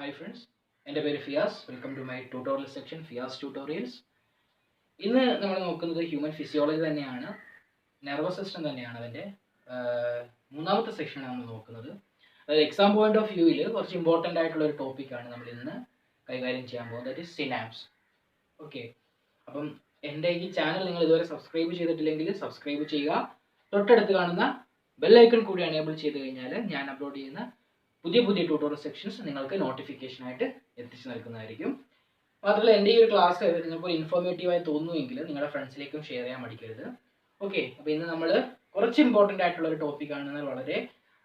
Hi friends, എൻ്റെ പേര് Fiyas. Welcome to my tutorial section Fiyas tutorials. ഇന്ന് നമ്മൾ നോക്കുന്നത് ഹ്യൂമൻ ഫിസിയോളജി തന്നെയാണ്, നെർവസ് സിസ്റ്റം തന്നെയാണ്. അതിൻ്റെ മൂന്നാമത്തെ സെക്ഷനാണ് നമ്മൾ നോക്കുന്നത്. അതായത് എക്സാം പോയിന്റ് ഓഫ് വ്യൂവിൽ കുറച്ച് ഇമ്പോർട്ടൻ്റ് ആയിട്ടുള്ള ഒരു ടോപ്പിക്കാണ് നമ്മൾ ഇന്ന് കൈകാര്യം ചെയ്യാൻ പോകുന്നത്. That is synapse. ഓക്കെ, അപ്പം എൻ്റെ ഈ ചാനൽ നിങ്ങൾ ഇതുവരെ സബ്സ്ക്രൈബ് ചെയ്തിട്ടില്ലെങ്കിൽ സബ്സ്ക്രൈബ് ചെയ്യുക. തൊട്ടടുത്ത് കാണുന്ന ബെല്ലൈക്കൺ കൂടി എനേബിൾ ചെയ്ത് കഴിഞ്ഞാൽ ഞാൻ അപ്ലോഡ് ചെയ്യുന്ന പുതിയ ട്യൂട്ടോറിയൽ സെക്ഷൻസ് നിങ്ങൾക്ക് നോട്ടിഫിക്കേഷൻ ആയിട്ട് എത്തിച്ചു നൽകുന്നതായിരിക്കും. മാത്രമല്ല എൻ്റെ ഈ ഒരു ക്ലാസ് നിങ്ങൾക്ക് ഇൻഫോർമേറ്റീവായി തോന്നുമെങ്കിൽ നിങ്ങളുടെ ഫ്രണ്ട്സിലേക്കും ഷെയർ ചെയ്യാൻ മടിക്കരുത്. ഓക്കെ, അപ്പോൾ ഇന്ന് നമ്മൾ കുറച്ച് ഇമ്പോർട്ടൻ്റ് ആയിട്ടുള്ള ഒരു ടോപ്പിക്കാണ്, വളരെ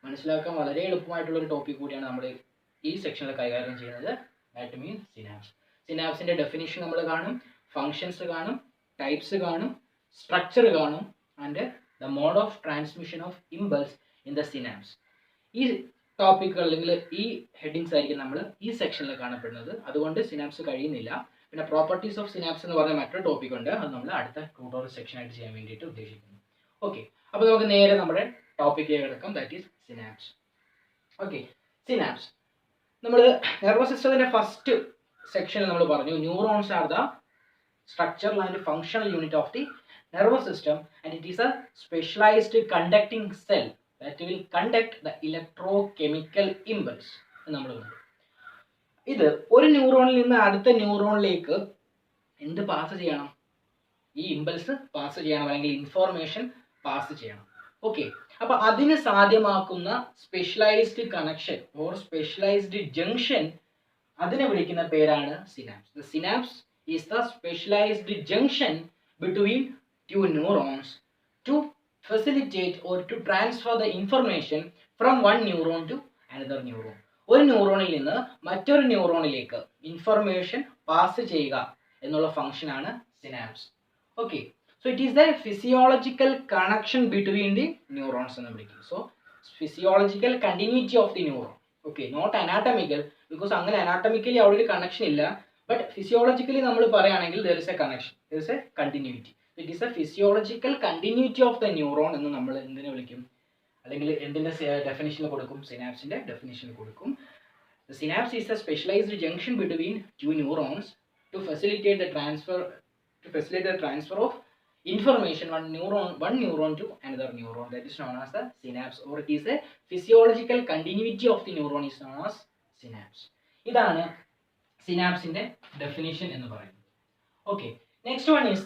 മനസ്സിലാക്കാൻ വളരെ എളുപ്പമായിട്ടുള്ള ഒരു ടോപ്പിക് കൂടിയാണ് നമ്മൾ ഈ സെക്ഷനിൽ കൈകാര്യം ചെയ്യുന്നത്. That means synapse. സിനാപ്സിൻ്റെ ഡെഫിനിഷൻ നമ്മൾ കാണും, ഫങ്ഷൻസ് കാണും, ടൈപ്സ് കാണും, സ്ട്രക്ചർ കാണും, and the mode of transmission of impulse in the synapse. ഈ ടോപ്പിക്കുകൾ അല്ലെങ്കിൽ ഈ ഹെഡിങ്സ് ആയിരിക്കും നമ്മൾ ഈ സെക്ഷനിൽ കാണപ്പെടുന്നത്. അതുകൊണ്ട് സിനാപ്സ് കഴിയുന്നില്ല. പിന്നെ പ്രോപ്പർട്ടീസ് ഓഫ് സിനാപ്സ് എന്ന് പറഞ്ഞ മറ്റൊരു ടോപ്പിക് ഉണ്ട്, അത് നമ്മൾ അടുത്ത ട്യൂട്ടോറിയൽ സെക്ഷനായിട്ട് ചെയ്യാൻ വേണ്ടിയിട്ട് ഉദ്ദേശിക്കുന്നു. ഓക്കെ, അപ്പോൾ നമുക്ക് നേരെ നമ്മുടെ ടോപ്പിക്കിലേക്ക് കിടക്കാം. That is synapse. Okay, synapse നമ്മൾ നെർവസ് സിസ്റ്റത്തിൻ്റെ ഫസ്റ്റ് സെക്ഷനിൽ നമ്മൾ പറഞ്ഞു neurons are the structural and functional unit of the nervous system, and it is a specialized conducting cell that will conduct the electrochemical impulse. നമ്മൾ ഇത് ഒരു ന്യൂറോണിൽ നിന്ന് അടുത്ത ന്യൂറോണിലേക്ക് എന്ത് പാസ് ചെയ്യണം? ഈ ഇമ്പൾസ് പാസ് ചെയ്യണം, അല്ലെങ്കിൽ ഇൻഫോർമേഷൻ പാസ് ചെയ്യണം. ഓക്കെ, അപ്പൊ അതിന് സാധ്യമാക്കുന്ന specialised connection or specialised junction, അതിനെ വിളിക്കുന്ന പേരാണ് synapse. The synapse is the specialized junction between two neurons to facilitate or to transfer the information from one neuron to another neuron. ഒരു ന്യൂറോണിൽ നിന്ന് മറ്റൊരു ന്യൂറോണിലേക്ക് ഇൻഫർമേഷൻ പാസ് ചെയ്യുക എന്നുള്ള ഫംഗ്ഷനാണ് synapse. Okay, so it is the physiological connection between the neurons എന്ന് വിളിക്കും. So physiological continuity of the neuron. Okay, not anatomical, because അങ്ങനെ അനാട്ടമിക്കലി അവിടെ ഒരു കണക്ഷൻ ഇല്ല. ബട്ട് ഫിസിയോളജിക്കലി നമ്മൾ പറയുകയാണെങ്കിൽ there is a connection, there is a continuity. It is a physiological continuity of the neuron എന്ന് നമ്മൾ എന്തിനെ വിളിക്കും, അല്ലെങ്കിൽ എന്തിൻ്റെ ഡെഫിനിഷനിൽ കൊടുക്കും? സിനാപ്സിൻ്റെ ഡെഫിനിഷനിൽ കൊടുക്കും. The synapse is a specialized junction between two neurons to facilitate the transfer of information one neuron to another neuron. That is known as the synapse, or it is a physiological continuity of the neuron is known as synapse. ഇതാണ് സിനാപ്സിന്റെ definition എന്ന് പറയുന്നത്. Okay, next one is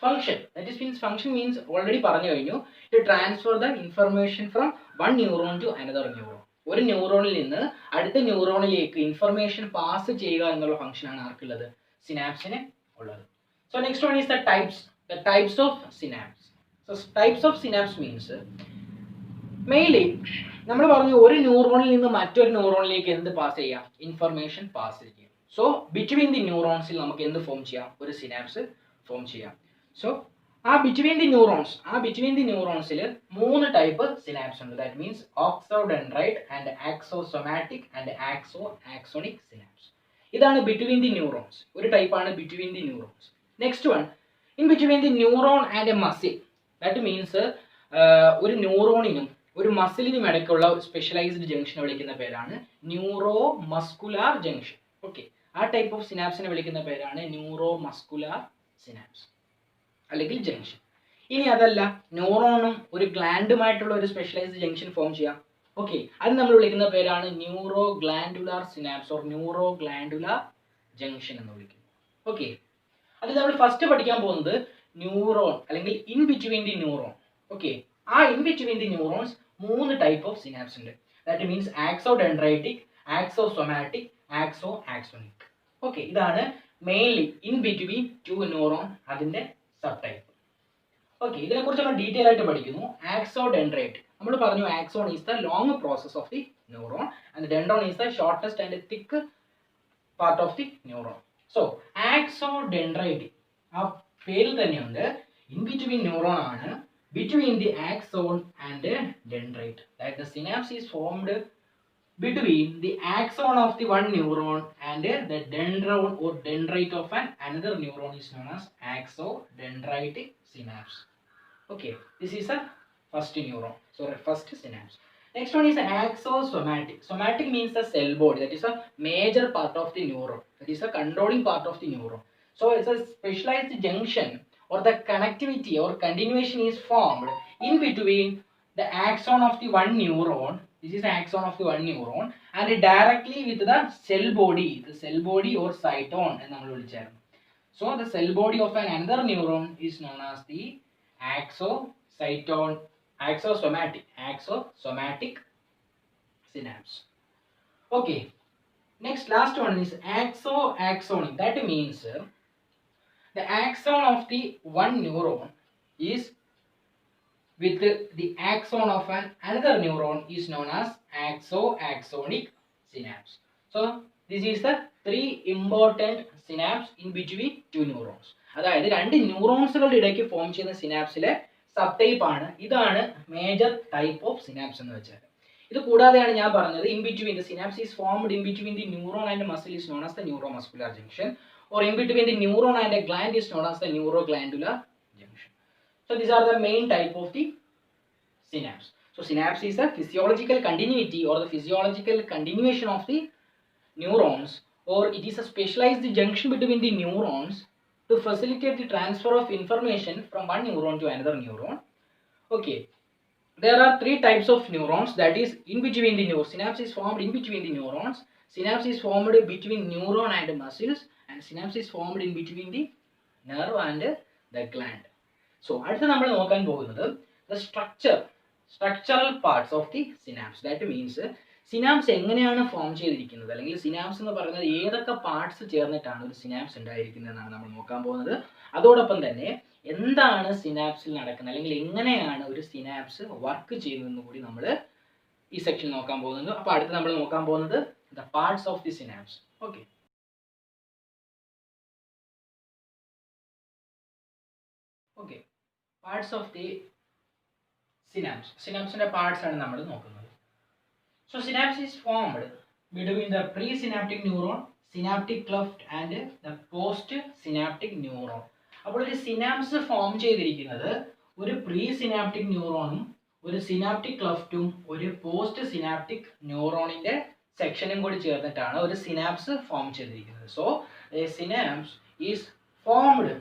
function. That is means function means already പറഞ്ഞു കഴിഞ്ഞു, to transfer the information from one neuron to another neuron. ഒരു ന്യൂറോണിൽ നിന്ന് അടുത്ത ന്യൂറോണിലേക്ക് information pass ചെയ്യുക എന്നുള്ള ഫംഗ്ഷനാണ് ആർക്കുള്ളത്? സിനാപ്സിന് ഉള്ളത്. So next one is the types of synapse. So types of synapse means mainly നമ്മൾ പറഞ്ഞു ഒരു ന്യൂറോണിൽ നിന്ന് മറ്റൊരു ന്യൂറോണിലേക്ക് എന്ത് പാസ് ചെയ്യാം? ഇൻഫർമേഷൻ പാസ് ചെയ്യാം. സോ ബിറ്റ്വീൻ ദി ന്യൂറോൺസിൽ നമുക്ക് എന്ത് ഫോം ചെയ്യാം? ഒരു സിനാപ്സ് ഫോം ചെയ്യാം. സോ ബിറ്റ്വീൻ ദി ന്യൂറോൺസിൽ 3 ടൈപ്പ് സിനാപ്സ് ഉണ്ട്. That means axodendrite and axosomatic and axonic synapse. ഇതാണ് ബിറ്റ്വീൻ ദി ന്യൂറോൺസ്. ഒരു ടൈപ്പാണ് between the neurons. Next one in between the neuron and muscle. That means ഒരു ന്യൂറോണിനും ഒരു മസിലിനും ഇടയ്ക്കുള്ള സ്പെഷ്യലൈസ്ഡ് ജംഗ്ഷനെ വിളിക്കുന്ന പേരാണ് ന്യൂറോ മസ്കുലാർ ജംഗ്ഷൻ. ഓക്കെ, ആ ടൈപ്പ് ഓഫ് സിനാപ്സിനെ വിളിക്കുന്ന പേരാണ് ന്യൂറോ മസ്കുലാർ സിനാപ്സ് അല്ലെങ്കിൽ ജംഗ്ഷൻ. ഇനി അതല്ല, ന്യൂറോണും ഒരു ഗ്ലാൻഡുമായിട്ടുള്ള ഒരു സ്പെഷ്യലൈസ്ഡ് ജംഗ്ഷൻ ഫോം ചെയ്യാം. ഓക്കെ, അത് നമ്മൾ വിളിക്കുന്ന പേരാണ് neuro glandular synapse or neuro glandular junction എന്ന് വിളിക്കുന്നു. ഓക്കെ, അത് നമ്മൾ ഫസ്റ്റ് പഠിക്കാൻ പോകുന്നത് ന്യൂറോൺ അല്ലെങ്കിൽ in between the neuron. Okay, ആ in between the neurons 3 type of synapse ഉണ്ട്. That means axodendritic, axosomatic, axonic. Okay, ഇതാണ് mainly in between two neuron, അതിന്റെ സബ് ടൈപ്പ്. ഓക്കെ, ഇതിനെക്കുറിച്ച് നമ്മൾ ഡീറ്റെയിൽ ആയിട്ട് പഠിക്കുന്നു. ആക്സോഡെൻഡ്രൈറ്റ് നമ്മൾ പറഞ്ഞു, axon is the long process of the neuron and dendron is the shortest and thick part of the neuron. So axodendrite ആ പേരിൽ തന്നെയുണ്ട്, ഇൻ ബിറ്റ്വീൻ ന്യൂറോൺ ആണ്, between the axon and dendrite. That the synapse is formed between the axon of the one neuron and the dendron or dendrite of another neuron is known as axodendritic synapse. Okay, this is a first neuron. So first synapse. Next one is axosomatic. Somatic means the cell body. That is a major part of the neuron. That is a controlling part of the neuron. So it's a specialized junction or the connectivity or continuation is formed in between the axon of the one neuron. This is the axon of the one neuron and directly with the cell body or cyton. So the cell body of another neuron is known as the axosomatic synapse. Okay. Next, last one is axonic. That means the axon of the one neuron is with the axon of another neuron is known as axonic synapse. So this is the three important synapse in between two neurons. അതായത് രണ്ട് ന്യൂറോൺസുകളുടെ ഇടയ്ക്ക് form ചെയ്യുന്ന സിനാപ്സിലെ sub type ആണ്. ഇതാണ് major type of synapse എന്ന് വെച്ചാൽ. ഇത് കൂടാതെയാണ് ഞാൻ പറഞ്ഞത് in between the synapse is formed in between the neuron and muscle is known as the neuromuscular junction, or in between the neuron and a gland is known as the neuroglandular junction. So these are the main type of the synapse. So synapse is the physiological continuity or the physiological continuation of the neurons, or it is a specialized junction between the neurons to facilitate the transfer of information from one neuron to another neuron. Okay. There are three types of neurons, that is in between the neurons. Synapse is formed in between the neurons. Synapse is formed between neuron and muscles, and synapse is formed in between the nerve and the gland. So അടുത്ത നമ്മൾ നോക്കാൻ പോകുന്നത് the structural parts of the synapse. That means synapse എങ്ങനെയാണ് form ചെയ്തിരിക്കുന്നത്, അല്ലെങ്കിൽ synapse എന്ന് പറയുന്നത് ഏതൊക്കെ പാർട്സ് ചേർന്നിട്ടാണ് ഒരു സിനാപ്സ് ഉണ്ടായിരിക്കുന്നതെന്നാണ് നമ്മൾ നോക്കാൻ പോകുന്നത്. അതോടൊപ്പം തന്നെ എന്താണ് സിനാപ്സിൽ നടക്കുന്നത്, അല്ലെങ്കിൽ എങ്ങനെയാണ് ഒരു സിനാപ്സ് വർക്ക് ചെയ്യുന്നതെന്ന് കൂടി നമ്മൾ ഈ സെക്ഷൻ നോക്കാൻ പോകുന്നത്. അപ്പോൾ അടുത്ത് നമ്മൾ നോക്കാൻ പോകുന്നത് the parts of the synapse. Okay. Okay, parts of the synapse. സിനാപ്സിന്റെ പാർട്സ് ആണ് നമ്മൾ നോക്കുന്നത്. So synapse is formed between the presynaptic neuron, synaptic cleft and the postsynaptic neuron. അപ്പോൾ ഒരു സിനാപ്സ് ഫോം ചെയ്തിരിക്കുന്നത് ഒരു പ്രീ സിനാപ്റ്റിക് ന്യൂറോണും ഒരു സിനാപ്റ്റിക് ക്ലഫ്റ്റും ഒരു പോസ്റ്റ് സിനാപ്റ്റിക് ന്യൂറോണിന്റെ സെക്ഷനും കൂടി ചേർന്നിട്ടാണ് ഒരു സിനാപ്സ് ഫോം ചെയ്തിരിക്കുന്നത്. So A synapse is formed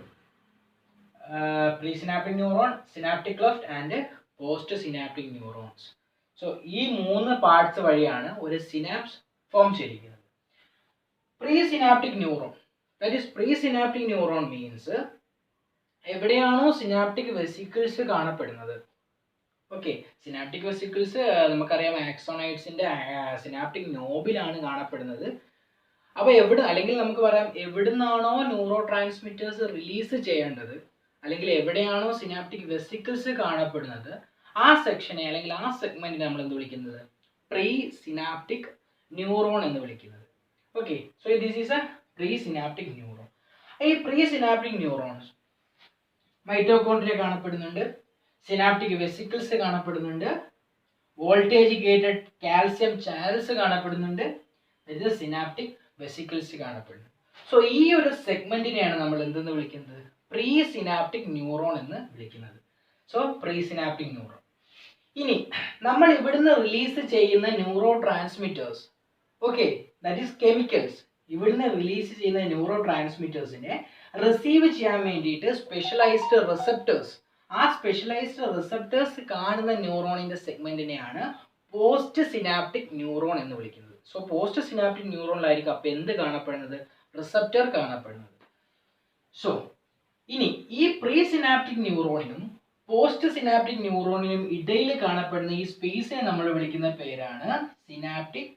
pre synaptic neuron, synaptic cleft and post synaptic neurons. So ഈ മൂന്ന് പാർട്സ് വഴിയാണ് ഒരു സിനാപ്സ് ഫോം ചെയ്തിരിക്കുന്നത്. Pre synaptic neuron, that is pre synaptic neuron means എവിടെയാണോ സിനാപ്റ്റിക് വെസിക്കിൾസ് കാണപ്പെടുന്നത്. Okay, synaptic vesicles നമുക്കറിയാം ആക്സോണൈറ്റ്സിന്റെ synaptic നോബിലാണ് കാണപ്പെടുന്നത്. അപ്പോൾ അല്ലെങ്കിൽ നമുക്ക് പറയാം എവിടുന്നാണോ ന്യൂറോ ട്രാൻസ്മിറ്റേഴ്സ് റിലീസ് ചെയ്യേണ്ടത്, അല്ലെങ്കിൽ എവിടെയാണോ സിനാപ്റ്റിക് വെസിക്കിൾസ് കാണപ്പെടുന്നത്, ആ സെക്ഷനെ അല്ലെങ്കിൽ ആ സെഗ്മെന്റിനെ നമ്മൾ എന്ത് വിളിക്കുന്നത്, പ്രീ സിനാപ്റ്റിക് ന്യൂറോൺ എന്ന് വിളിക്കുന്നത്. Okay, so this is A pre synaptic neuron. ഈ പ്രീ സിനാപ്റ്റിക് ന്യൂറോൺസ് മൈറ്റോകോൺഡ്രിയ കാണപ്പെടുന്നുണ്ട്, സിനാപ്റ്റിക് വെസിക്കിൾസ് കാണപ്പെടുന്നുണ്ട്, വോൾട്ടേജ് ഗേറ്റഡ് കാൽസ്യം ചാനൽസ് കാണപ്പെടുന്നുണ്ട്, ഇത് സിനാപ്റ്റിക് വെസിക്കിൾസ് കാണപ്പെടുന്നു. സോ ഈ ഒരു സെഗ്മെന്റിനെയാണ് നമ്മൾ എന്തെന്ന് വിളിക്കുന്നത്, പ്രീ സിനാപ്റ്റിക് ന്യൂറോൺ എന്ന് വിളിക്കുന്നത്. So pre synaptic neuron. ഇനി നമ്മൾ ഇവിടുന്ന് റിലീസ് ചെയ്യുന്ന neuro transmitters, okay, that is chemicals, ഇവിടുന്ന് റിലീസ് ചെയ്യുന്ന ന്യൂറോ ട്രാൻസ്മിറ്റേഴ്സിനെ റിസീവ് ചെയ്യാൻ വേണ്ടിയിട്ട് സ്പെഷ്യലൈസ്ഡ് റിസപ്റ്റേഴ്സ്, ആ സ്പെഷ്യലൈസ്ഡ് റിസപ്റ്റേഴ്സ് കാണുന്ന ന്യൂറോണിന്റെ സെഗ്മെന്റിനെയാണ് പോസ്റ്റ് സിനാപ്റ്റിക് ന്യൂറോൺ എന്ന് വിളിക്കുന്നത്. സോ പോസ്റ്റ് സിനാപ്റ്റിക് ന്യൂറോണിലായിരിക്കും അപ്പോൾ എന്ത് കാണപ്പെടുന്നത്, റിസപ്റ്റർ കാണപ്പെടുന്നത്. സോ ഇനി ഈ പ്രീ സിനാപ്റ്റിക് ന്യൂറോണിനും പോസ്റ്റ് സിനാപ്റ്റിക് ന്യൂറോണിനും ഇടയിൽ കാണപ്പെടുന്ന ഈ സ്പേസിനെ നമ്മൾ വിളിക്കുന്ന പേരാണ് സിനാപ്റ്റിക്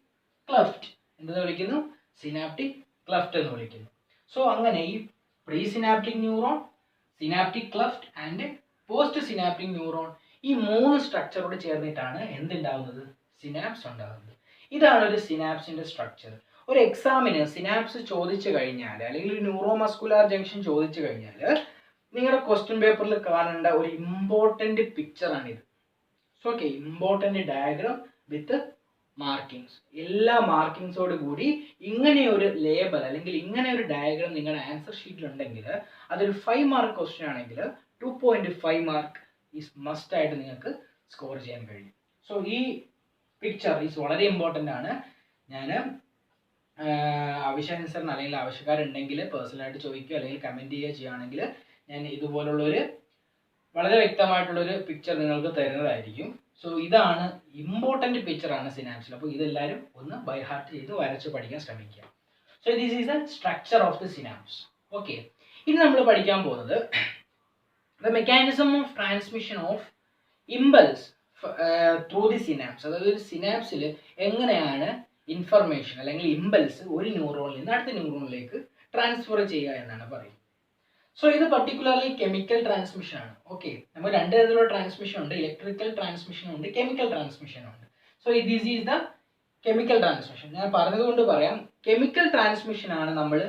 ക്ലഫ്റ്റ്. എന്താ വിളിക്കുന്നു, സിനാപ്റ്റിക് ക്ലഫ്റ്റ് എന്ന് വിളിക്കുന്നു. സോ അങ്ങനെ ഈ pre synaptic neuron, synaptic cleft and postsynaptic neuron, ഈ മൂന്ന് സ്ട്രക്ചറോട് ചേർന്നിട്ടാണ് എന്തുണ്ടാവുന്നത്, സിനാപ്സ് ഉണ്ടാകുന്നത്. ഇതാണ് ഒരു സിനാപ്സിന്റെ സ്ട്രക്ചർ. ഒരു എക്സാമിന് സിനാപ്സ് ചോദിച്ചു കഴിഞ്ഞാൽ, അല്ലെങ്കിൽ ഒരു ന്യൂറോ മസ്കുലാർ ജംഗ്ഷൻ ചോദിച്ചു കഴിഞ്ഞാൽ നിങ്ങളുടെ ക്വസ്റ്റ്യൻ പേപ്പറിൽ കാണേണ്ട ഒരു ഇമ്പോർട്ടൻ്റ് പിക്ചറാണിത്. So okay, important diagram with markings, എല്ലാ മാർക്കിങ്സോട് കൂടി ഇങ്ങനെ ഒരു ലേബൽ അല്ലെങ്കിൽ ഇങ്ങനെ ഒരു ഡയഗ്രാം നിങ്ങളുടെ ആൻസർ ഷീറ്റിൽ ഉണ്ടെങ്കിൽ അതൊരു 5 മാർക്ക് ക്വസ്റ്റ്യൻ ആണെങ്കിൽ 2.5 മാർക്ക് ഈസ് മസ്റ്റ് ആയിട്ട് നിങ്ങൾക്ക് സ്കോർ ചെയ്യാൻ കഴിയും. സോ ഈ പിക്ചർ ഈസ് വളരെ ഇമ്പോർട്ടൻ്റ് ആണ്. ഞാൻ ആവശ്യാനുസരണം അല്ലെങ്കിൽ ആവശ്യക്കാരുണ്ടെങ്കിൽ പേഴ്സണലായിട്ട് ചോദിക്കുക അല്ലെങ്കിൽ കമൻറ്റ് ചെയ്യുകയാണെങ്കിൽ ഞാൻ ഇതുപോലുള്ളൊരു വളരെ വ്യക്തമായിട്ടുള്ളൊരു പിക്ചർ നിങ്ങൾക്ക് തരുന്നതായിരിക്കും. സോ ഇതാണ് ഇമ്പോർട്ടൻറ്റ് പിക്ചറാണ് സിനാപ്സിൽ. അപ്പോൾ ഇതെല്ലാവരും ഒന്ന് ബൈ ഹാർട്ട് ചെയ്ത് വരച്ച് പഠിക്കാൻ ശ്രമിക്കുക. So this is the structure of the synapse. Okay, ഇനി നമ്മൾ പഠിക്കാൻ പോകുന്നത് the mechanism of transmission of impulse through the synapse. അതായത് ഒരു സിനാപ്സിൽ എങ്ങനെയാണ് ഇൻഫർമേഷൻ അല്ലെങ്കിൽ ഇമ്പൾസ് ഒരു ന്യൂറോണിൽ നിന്ന് അടുത്ത ന്യൂറോണിലേക്ക് ട്രാൻസ്ഫർ ചെയ്യുക എന്നാണ് പറയുന്നത്. സോ ഇത് പർട്ടിക്കുലർലി കെമിക്കൽ ട്രാൻസ്മിഷൻ ആണ്. ഓക്കെ, നമ്മൾ രണ്ട് തരത്തിലുള്ള ട്രാൻസ്മിഷൻ ഉണ്ട്, ഇലക്ട്രിക്കൽ ട്രാൻസ്മിഷൻ ഉണ്ട്, കെമിക്കൽ ട്രാൻസ്മിഷൻ ഉണ്ട്. So this is the chemical transmission. ഞാൻ പറഞ്ഞതുകൊണ്ട് പറയാം, കെമിക്കൽ ട്രാൻസ്മിഷൻ ആണ് നമ്മുടെ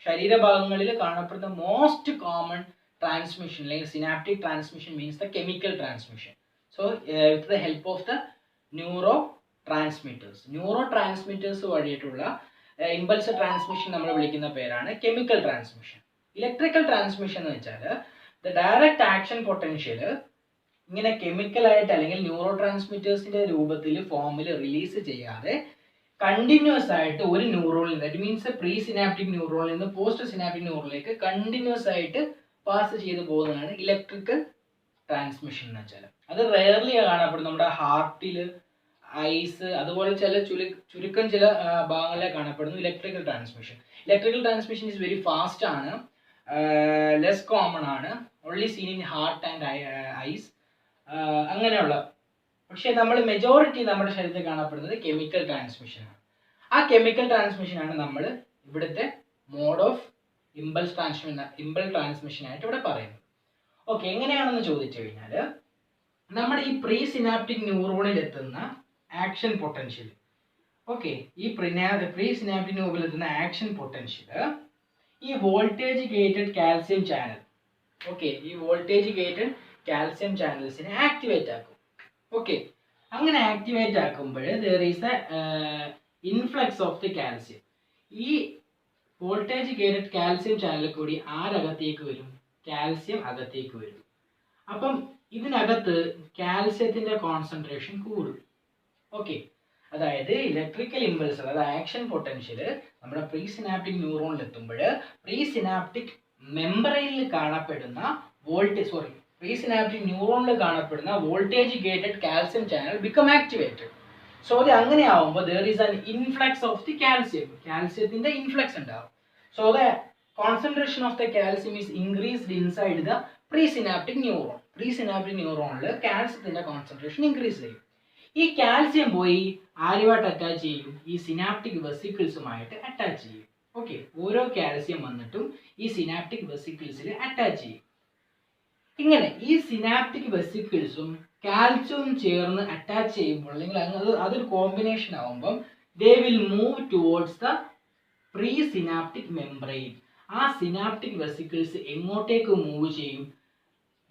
ശരീരഭാഗങ്ങളിൽ കാണപ്പെടുന്ന മോസ്റ്റ് കോമൺ ട്രാൻസ്മിഷൻ അല്ലെങ്കിൽ synaptic transmission means the chemical transmission. So with the help of the neurotransmitters വഴിയിട്ടുള്ള ഇമ്പൾസ് ട്രാൻസ്മിഷൻ നമ്മൾ വിളിക്കുന്ന പേരാണ് കെമിക്കൽ ട്രാൻസ്മിഷൻ. ഇലക്ട്രിക്കൽ ട്രാൻസ്മിഷൻ എന്ന് വെച്ചാൽ ദ ഡയറക്റ്റ് ആക്ഷൻ പൊട്ടൻഷ്യൽ ഇങ്ങനെ കെമിക്കലായിട്ട് അല്ലെങ്കിൽ ന്യൂറോ ട്രാൻസ്മിറ്റേഴ്സിന്റെ രൂപത്തിൽ ഫോമിൽ റിലീസ് ചെയ്യാതെ കണ്ടിന്യൂസ് ആയിട്ട് ഒരു ന്യൂറോണിൽ നിന്ന്, ദാറ്റ് മീൻസ് പ്രീ സിനാപ്റ്റിക് ന്യൂറോണിൽ നിന്ന് പോസ്റ്റ് സിനാപ്റ്റിക് ന്യൂറോണിലേക്ക് കണ്ടിന്യൂസ് ആയിട്ട് പാസ് ചെയ്ത് പോകുന്നതാണ് ഇലക്ട്രിക്കൽ ട്രാൻസ്മിഷൻ എന്ന് വെച്ചാൽ. അത് റെയർലി കാണപ്പെടും നമ്മുടെ ഹാർട്ടിൽ, ഐസ്, അതുപോലെ ചുരുക്കം ചില ഭാഗങ്ങളിലെ കാണപ്പെടുന്നു electrical transmission. Electrical transmission is very fast ആണ്, ലെസ് കോമൺ ആണ്, only seen in heart and eyes അങ്ങനെയുള്ള. പക്ഷേ നമ്മൾ മെജോറിറ്റി നമ്മുടെ ശരീരത്തിൽ കാണപ്പെടുന്നത് കെമിക്കൽ ട്രാൻസ്മിഷൻ ആണ്. ആ കെമിക്കൽ ട്രാൻസ്മിഷൻ ആണ് നമ്മൾ ഇവിടുത്തെ മോഡ് ഓഫ് ഇമ്പൾസ് ട്രാൻസ്മിഷൻ ആയിട്ട് ഇവിടെ പറയുന്നത്. ഓക്കെ, എങ്ങനെയാണെന്ന് ചോദിച്ചു കഴിഞ്ഞാൽ നമ്മുടെ ഈ പ്രീ സിനാപ്റ്റിക് ന്യൂറോണിൽ എത്തുന്ന ആക്ഷൻ പൊട്ടൻഷ്യൽ, ഓക്കെ, ഈ പ്രീ സിനാപ്റ്റിക് ന്യൂറോണിൽ എത്തുന്ന ആക്ഷൻ പൊട്ടൻഷ്യൽ ഈ voltage gated calcium channel, okay, ഈ വോൾട്ടേജ് ഗേറ്റഡ് കാൽസ്യം ചാനൽസിനെ ആക്ടിവേറ്റ് ആക്കും. ഓക്കെ, അങ്ങനെ ആക്ടിവേറ്റ് ആക്കുമ്പോൾ there is a influx of the calcium. ഈ വോൾട്ടേജ് ഗേറ്റഡ് കാൽസ്യം ചാനലിൽ കൂടി ആരകത്തേക്ക് വരും? കാൽസ്യം അകത്തേക്ക് വരും. അപ്പം ഇതിനകത്ത് കാൽസ്യത്തിന്റെ കോൺസെൻട്രേഷൻ കൂടും. ഓക്കെ, അതായത് ഇലക്ട്രിക്കൽ ഇമ്പൾസ്, അതായത് ആക്ഷൻ പൊട്ടൻഷ്യൽ നമ്മുടെ പ്രീ സിനാപ്റ്റിക് ന്യൂറോണിൽ എത്തുമ്പോൾ പ്രീ സിനാപ്റ്റിക് മെമ്പറൈനിൽ കാണപ്പെടുന്ന പ്രീ സിനാപ്റ്റിക് ന്യൂറോണിൽ കാണപ്പെടുന്ന voltage gated calcium channel become activated. So അത് അങ്ങനെ ആവുമ്പോൾ there is an influx of the calcium, കാൽസ്യത്തിന്റെ ഇൻഫ്ലക്സ് ഉണ്ടാവും. So the concentration of the calcium is increased inside the presynaptic neuron. Presynaptic ന്യൂറോണിൽ കാൽസ്യത്തിന്റെ concentration increase ചെയ്യും. ഈ calcium പോയി ആരുമായിട്ട് അറ്റാച്ച് ചെയ്യും? ഈ സിനാപ്റ്റിക് വെസിക്കിൾസുമായിട്ട് അറ്റാച്ച് ചെയ്യും. ഓക്കെ, ഓരോ കാൽസ്യം വന്നിട്ടും ഈ സിനാപ്റ്റിക് വെസിക്കിൾസിൽ അറ്റാച്ച് ചെയ്യും. ഇങ്ങനെ ഈ സിനാപ്റ്റിക് വെസിക്കിൾസും കാൽസ്യവും ചേർന്ന് അറ്റാച്ച് ചെയ്യുമ്പോൾ അല്ലെങ്കിൽ അതൊരു കോമ്പിനേഷൻ ആവുമ്പം they will move towards the pre synaptic membrane. ആ സിനാപ്റ്റിക് വെസിക്കിൾസ് എങ്ങോട്ടേക്ക് മൂവ് ചെയ്യും?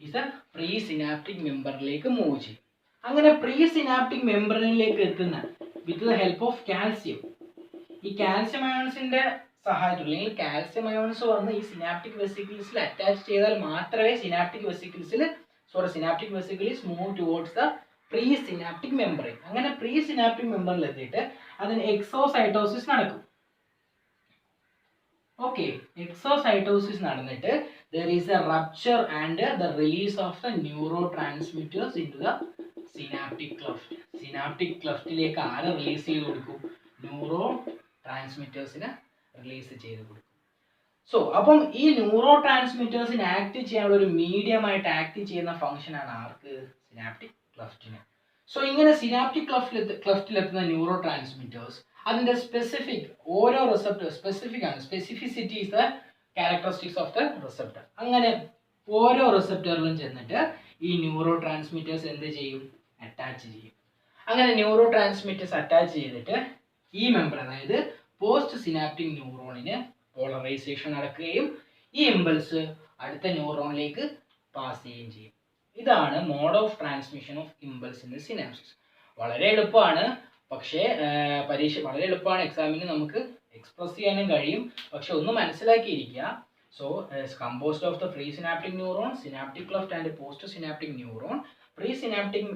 ഇത് പ്രീ സിനാപ്റ്റിക് മെമ്പറിലേക്ക് മൂവ് ചെയ്യും. അങ്ങനെ പ്രീ സിനാപ്റ്റിക് മെംബ്രെയിനിലേക്ക് എത്തുന്ന വിത്ത് ദ ഹെൽപ്പ് ഓഫ് കാൽസ്യം, ഈ കാൽസ്യം അയോൺസിന്റെ സഹായത്തോടെ അല്ലെങ്കിൽ കാൽസ്യം അയോൺസ് വന്ന് ഈ സിനാപ്റ്റിക് വെസിക്കിൾസിൽ അറ്റാച്ച് ചെയ്താൽ മാത്രമേ synaptic vesicle is move towards the pre synaptic membrane. അങ്ങനെ പ്രീ സിനാപ്റ്റിക് മെമ്പറിൽ എത്തിയിട്ട് അതിന് എക്സോസൈറ്റോസിസ് നടക്കും. ഓക്കെ, എക്സോസൈറ്റോസിസ് നടന്നിട്ട് there is a rupture and the release of the neurotransmitters into the synaptic cleft. Synaptic cleftiലേക്ക് ആരെ release ചെയ്ത് കൊടുക്കും? ന്യൂറോ ട്രാൻസ്മിറ്റേഴ്സിനെ റിലീസ് ചെയ്ത് കൊടുക്കും. സോ അപ്പം ഈ ന്യൂറോ ട്രാൻസ്മിറ്റേഴ്സിനെ ആക്ട് ചെയ്യാനുള്ള ഒരു മീഡിയമായിട്ട് ആക്ട് ചെയ്യുന്ന ഫംഗ്ഷൻ ആണ് ആർക്ക്? സിനാപ്റ്റിക് ക്ലഫ്റ്റിന്. സോ ഇങ്ങനെ സിനാപ്റ്റിക് ക്ലഫ്റ്റിലെത്തുന്ന ന്യൂറോ ട്രാൻസ്മിറ്റേഴ്സ് അതിന്റെ ഓരോ റിസപ്റ്റർ സ്പെസിഫിക് ആണ്. Specificity is the characteristics of the receptor. അങ്ങനെ ഓരോ റിസപ്റ്ററിലും ചെന്നിട്ട് ഈ ന്യൂറോ ട്രാൻസ്മിറ്റേഴ്സ് എന്ത് ചെയ്യും? അറ്റാച്ച് ചെയ്യും. അങ്ങനെ ന്യൂറോ ട്രാൻസ്മിറ്റേഴ്സ് അറ്റാച്ച് ചെയ്തിട്ട് ഈ മെമ്പർ, അതായത് പോസ്റ്റ് സിനാപ്റ്റിക് ന്യൂറോണിന് പോളറൈസേഷൻ നടക്കുകയും ഈ ഇമ്പൾസ് അടുത്ത ന്യൂറോണിലേക്ക് പാസ് ചെയ്യുകയും ചെയ്യും. ഇതാണ് mode of transmission of impulse in the synapsis. വളരെ എളുപ്പമാണ്, പക്ഷേ വളരെ എളുപ്പമാണ്, എക്സാമിന് നമുക്ക് എക്സ്പ്രസ് ചെയ്യാനും കഴിയും. പക്ഷെ ഒന്ന് മനസ്സിലാക്കിയിരിക്കുക. So composed of the presynaptic neuron, synaptic cleft and postsynaptic neuron. Presynaptic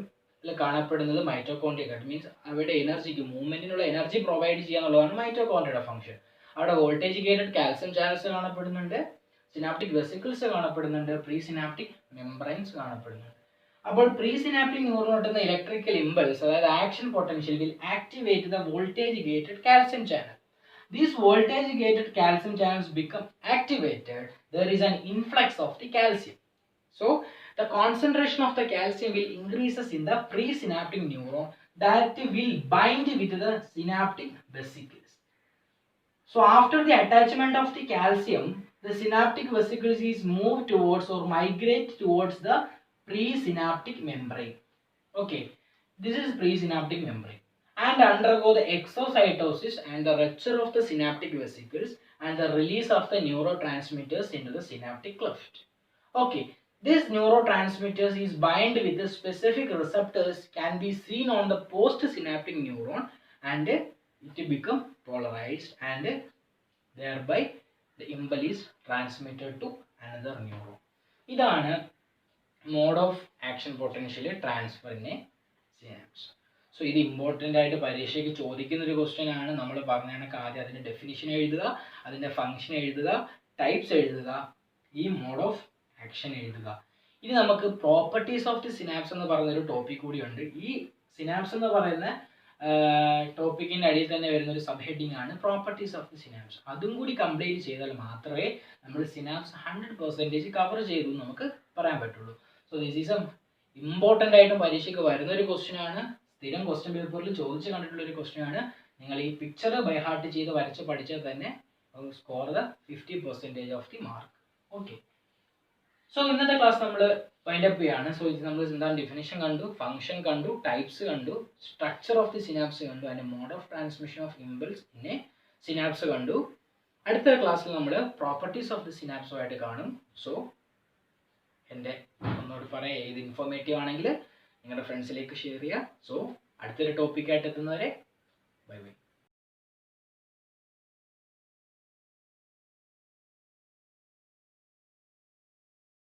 കാണപ്പെടുന്നത് മൈറ്റോകോൺഡ്രിയ മീൻസ് അവരുടെ എനർജിക്ക് മൂവ്മെന്റിനുള്ള എനർജി പ്രൊവൈഡ് ചെയ്യുക എന്നുള്ളതാണ് മൈറ്റോകോൺഡ്രിയയുടെ ഫംഗ്ഷൻ. അവിടെ വോൾട്ടേജ് ഗേറ്റഡ് കാൽസ്യം ചാനൽസ് കാണപ്പെടുന്നുണ്ട്, സിനാപ്റ്റിക് വെസിക്കിൾസ് കാണപ്പെടുന്നുണ്ട്, പ്രീ സിനാപ്റ്റിക് മെംബ്രെയിൻസ് കാണപ്പെടുന്നുണ്ട്. അപ്പോൾ പ്രീ സിനാപ്റ്റിക് ന്യൂറോൺ കിട്ടുന്ന ഇലക്ട്രിക്കൽ ഇമ്പൾസ് അതായത് action potential will activate the voltage gated calcium channel. These voltage gated calcium channels become activated. There is an influx of the calcium. So the concentration of the calcium will increases in the presynaptic neuron that will bind with the synaptic vesicles. So after the attachment of the calcium, the synaptic vesicles is moved towards or migrate towards the presynaptic membrane. Okay, this is presynaptic membrane and undergo the exocytosis and the rupture of the synaptic vesicles and the release of the neurotransmitters into the synaptic cleft. Okay, this neurotransmitters is bind with the specific receptors can be seen on the postsynaptic neuron and it become polarized and thereby the impulse is transmitted to another neuron. ഇതാണ് mode of action potential transfer in a synapse. So ഇത് important ആയിട്ട് പരീക്ഷയ്ക്ക് ചോദിക്കുന്ന ഒരു question ആണ്. നമ്മൾ പറഞ്ഞ കണക്ക് ആദ്യം അതിൻ്റെ ഡെഫിനിഷൻ എഴുതുക, അതിൻ്റെ ഫംഗ്ഷൻ എഴുതുക, ടൈപ്സ് എഴുതുക, ഈ മോഡ് ഓഫ് ആക്ഷൻ എഴുതുക. ഇനി നമുക്ക് പ്രോപ്പർട്ടീസ് ഓഫ് ദി സിനാപ്സ് എന്ന് പറയുന്നൊരു ടോപ്പിക് കൂടിയുണ്ട്. ഈ സിനാപ്സ് എന്ന് പറയുന്ന ടോപ്പിക്കിൻ്റെ അടിയിൽ തന്നെ വരുന്ന ഒരു സബ് ഹെഡിങ് ആണ് പ്രോപ്പർട്ടീസ് ഓഫ് ദി സിനാപ്സ്. അതും കൂടി കംപ്ലീറ്റ് ചെയ്താൽ മാത്രമേ നമ്മൾ സിനാപ്സ് 100% കവർ ചെയ്തു നമുക്ക് പറയാൻ പറ്റുള്ളൂ. സോ ദിസ് ഈസ് ഇമ്പോർട്ടൻ്റ് ആയിട്ടും പരീക്ഷയ്ക്ക് വരുന്ന ഒരു ക്വസ്റ്റ്യൻ ആണ്. സ്ഥിരം ക്വസ്റ്റ്യൻ പേപ്പറിൽ ചോദിച്ച് കണ്ടിട്ടുള്ള ഒരു ക്വസ്റ്റ്യൻ ആണ്. നിങ്ങൾ ഈ പിക്ചർ ബൈ ഹാർട്ട് ചെയ്ത് വരച്ച് പഠിച്ചാൽ തന്നെ score the 50% of the mark. Okay, so ഇന്നത്തെ ക്ലാസ് നമ്മൾ വൈൻഡ് അപ്പ് ചെയ്യാണ്. സോ ഇത് നമ്മൾ എന്താണ് ഡെഫിനിഷൻ കണ്ടു, ഫംഗ്ഷൻ കണ്ടു, ടൈപ്സ് കണ്ടു, സ്ട്രക്ചർ ഓഫ് ദി സിനാപ്സ് കണ്ടു, അതിൻ്റെ mode of transmission of impulse പിന്നെ സിനാപ്സ് കണ്ടു. അടുത്ത ക്ലാസ്സിൽ നമ്മൾ പ്രോപ്പർട്ടീസ് ഓഫ് ദി സിനാപ്സുമായിട്ട് കാണും. സോ എൻ്റെ ഒന്നുകൂടി പറയാം, ഇത് ഇൻഫോർമേറ്റീവ് ആണെങ്കിൽ നിങ്ങളുടെ ഫ്രണ്ട്സിലേക്ക് ഷെയർ ചെയ്യുക. സോ അടുത്തൊരു ടോപ്പിക്കായിട്ട് എത്തുന്നവരെ ബൈ ബൈ.